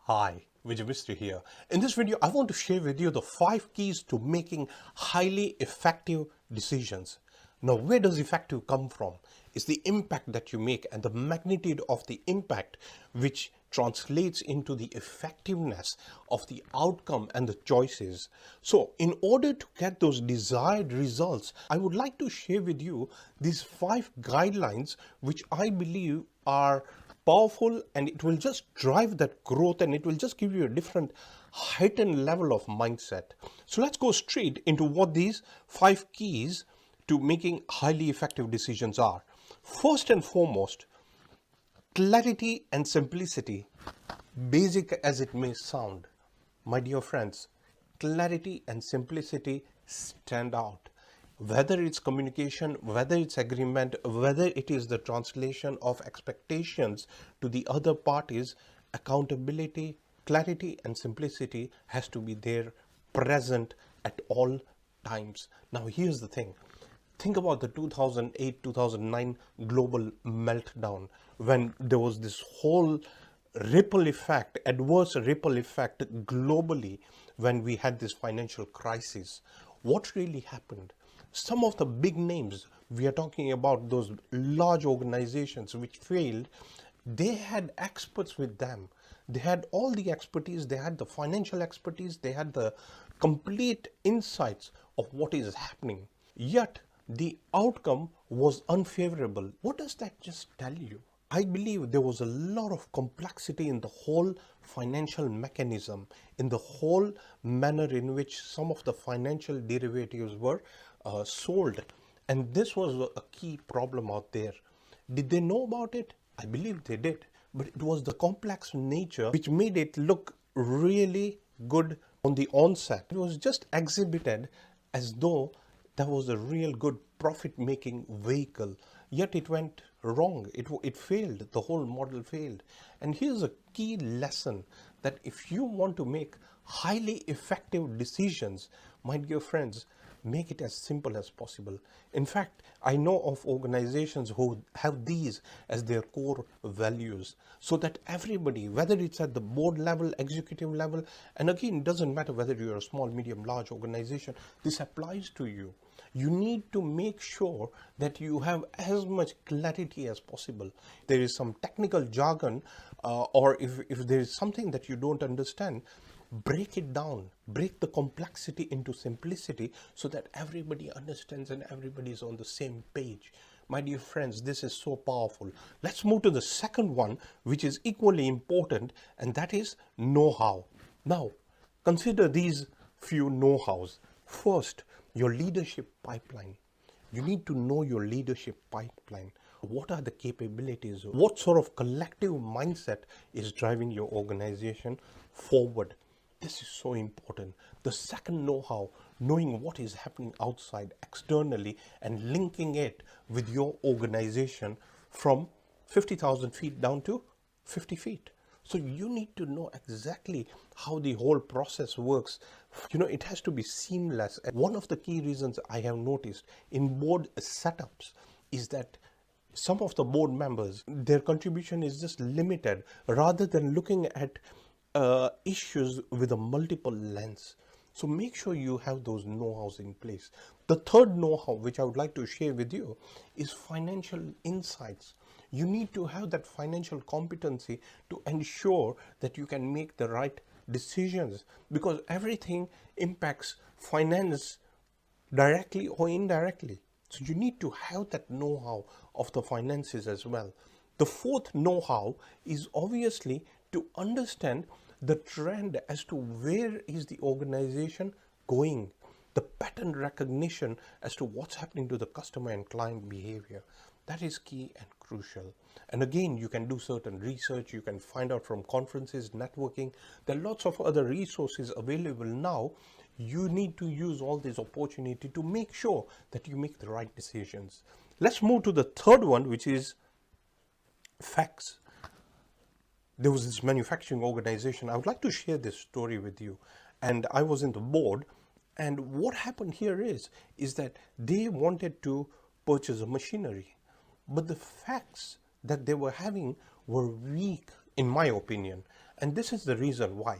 Hi, Vijay Mistry here. In this video, I want to share with you the 5 keys to making highly effective decisions. Now, where does effective come from? It's the impact that you make and the magnitude of the impact which translates into the effectiveness of the outcome and the choices. So, in order to get those desired results, I would like to share with you these 5 guidelines which I believe are powerful, and it will just drive that growth, and it will just give you a different heightened level of mindset. So let's go straight into what these 5 keys to making highly effective decisions are. First and foremost, clarity and simplicity. Basic as it may sound, my dear friends, clarity and simplicity stand out. Whether it's communication, whether it's agreement, whether it is the translation of expectations to the other parties, accountability, clarity and simplicity has to be there, present at all times. Now here's the thing. Think about the 2008-2009 global meltdown, when there was this whole ripple effect, adverse ripple effect globally, when we had this financial crisis. What really happened? Some of the big names, we are talking about those large organizations which failed, they had experts with them. They had all the expertise, they had the financial expertise, they had the complete insights of what is happening. Yet the outcome was unfavorable. What does that just tell you? I believe there was a lot of complexity in the whole financial mechanism, in the whole manner in which some of the financial derivatives were sold. And this was a key problem out there. Did they know about it? I believe they did. But it was the complex nature which made it look really good on the onset. It was just exhibited as though that was a real good profit-making vehicle. Yet it went wrong. It failed. The whole model failed. And here's a key lesson, that if you want to make highly effective decisions, my dear friends, make it as simple as possible. In fact, I know of organizations who have these as their core values, so that everybody, whether it's at the board level, executive level, and again, it doesn't matter whether you're a small, medium, large organization, this applies to you. You need to make sure that you have as much clarity as possible. There is some technical jargon, or if there is something that you don't understand, break it down, break the complexity into simplicity, so that everybody understands and everybody is on the same page. My dear friends, this is so powerful. Let's move to the second one, which is equally important, and that is know-how. Now, consider these few know-hows. First, your leadership pipeline. You need to know your leadership pipeline. What are the capabilities? What sort of collective mindset is driving your organization forward? This is so important. The second know-how, knowing what is happening outside, externally, and linking it with your organization from 50,000 feet down to 50 feet. So you need to know exactly how the whole process works. It has to be seamless. And one of the key reasons I have noticed in board setups is that some of the board members, their contribution is just limited, rather than looking at issues with a multiple lens. So make sure you have those know-hows in place. The third know-how, which I would like to share with you, is financial insights. You need to have that financial competency to ensure that you can make the right decisions, because everything impacts finance directly or indirectly. So you need to have that know-how of the finances as well. The fourth know-how is obviously to understand the trend as to where is the organization going, the pattern recognition as to what's happening to the customer and client behavior. That is key and crucial. And again, you can do certain research, you can find out from conferences, networking. There are lots of other resources available now. You need to use all this opportunity to make sure that you make the right decisions. Let's move to the third one, which is facts. There was this manufacturing organization. I would like to share this story with you. And I was in the board, and what happened here is that they wanted to purchase a machinery, but the facts that they were having were weak in my opinion. And this is the reason why.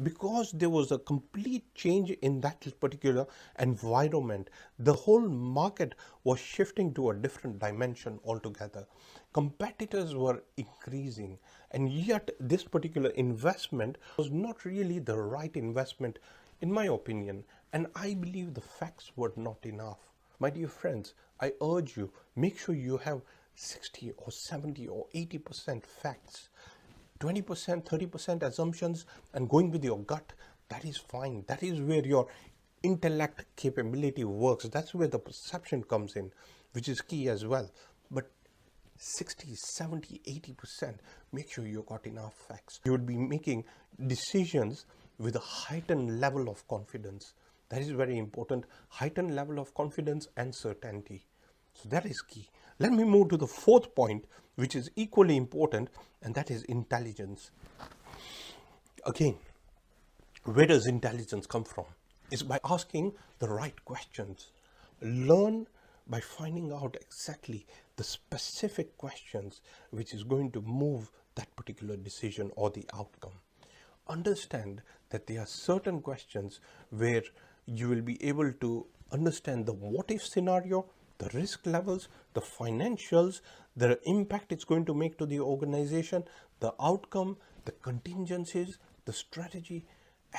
Because there was a complete change in that particular environment. The whole market was shifting to a different dimension altogether. Competitors were increasing, and yet this particular investment was not really the right investment, in my opinion. And I believe the facts were not enough. My dear friends, I urge you, make sure you have 60 or 70 or 80% facts. 20%, 30% assumptions and going with your gut, that is fine. That is where your intellect capability works. That's where the perception comes in, which is key as well. But 60, 70, 80%, make sure you got enough facts. You would be making decisions with a heightened level of confidence. That is very important. Heightened level of confidence and certainty. So that is key. Let me move to the fourth point, which is equally important, and that is intelligence. Again, where does intelligence come from? It's by asking the right questions. Learn by finding out exactly the specific questions which is going to move that particular decision or the outcome. Understand that there are certain questions where you will be able to understand the what if scenario, the risk levels, the financials, the impact it's going to make to the organization, the outcome, the contingencies, the strategy,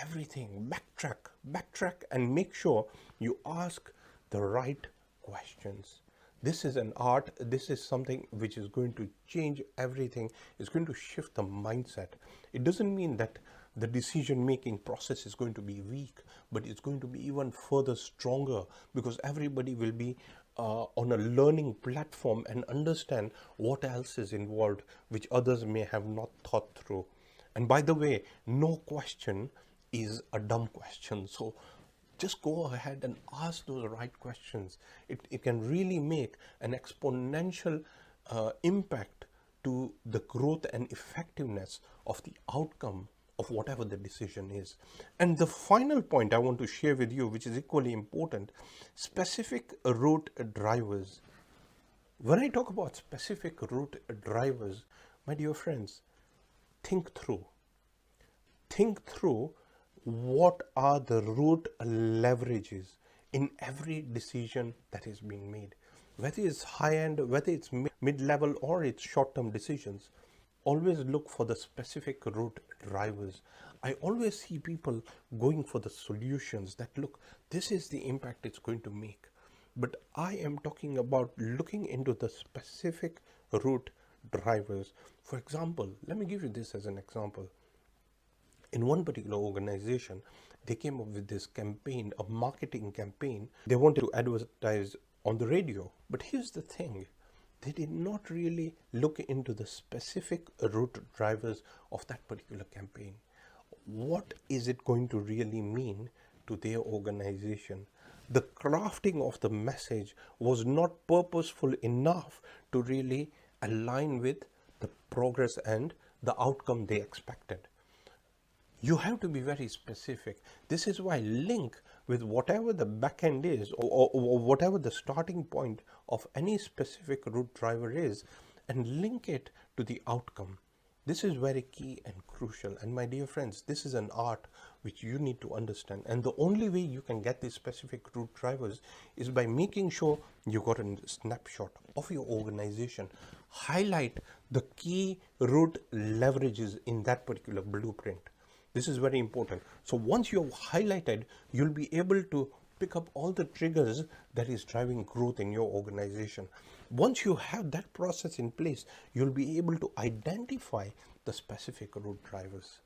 everything. Backtrack and make sure you ask the right questions. This is an art. This is something which is going to change everything. It's going to shift the mindset. It doesn't mean that the decision-making process is going to be weak, but it's going to be even further stronger, because everybody will be on a learning platform and understand what else is involved, which others may have not thought through. And by the way, no question is a dumb question. So just go ahead and ask those right questions. It can really make an exponential impact to the growth and effectiveness of the outcome of whatever the decision is. And the final point I want to share with you, which is equally important, specific route drivers. When I talk about specific route drivers, my dear friends, think through what are the route leverages in every decision that is being made, whether it's high end, whether it's mid-level, or it's short-term decisions. Always look for the specific route drivers. I always see people going for the solutions that, look, this is the impact it's going to make. But I am talking about looking into the specific route drivers. For example, let me give you this as an example. In one particular organization, they came up with this campaign, a marketing campaign. They wanted to advertise on the radio. But here's the thing. They did not really look into the specific route drivers of that particular campaign. What is it going to really mean to their organization? The crafting of the message was not purposeful enough to really align with the progress and the outcome they expected. You have to be very specific. This is why link with whatever the back end is, or whatever the starting point of any specific route driver is, and link it to the outcome. This is very key and crucial. And my dear friends, this is an art which you need to understand. And the only way you can get these specific route drivers is by making sure you got a snapshot of your organization. Highlight the key route leverages in that particular blueprint. This is very important. So once you've highlighted, you'll be able to pick up all the triggers that is driving growth in your organization. Once you have that process in place, you'll be able to identify the specific route drivers.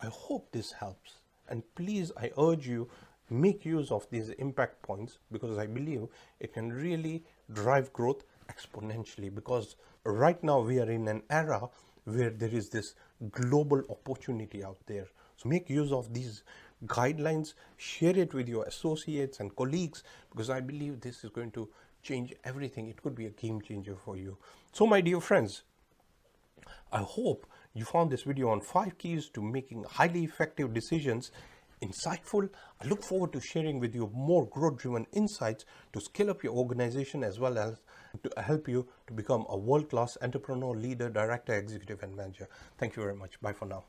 I hope this helps. And please, I urge you, make use of these impact points, because I believe it can really drive growth exponentially. Because right now we are in an era where there is this global opportunity out there. So make use of these guidelines, share it with your associates and colleagues, because I believe this is going to change everything. It could be a game changer for you. So my dear friends, I hope you found this video on 5 keys to making highly effective decisions insightful. I look forward to sharing with you more growth-driven insights to scale up your organization as well as to help you to become a world-class entrepreneur, leader, director, executive, and manager. Thank you very much. Bye for now.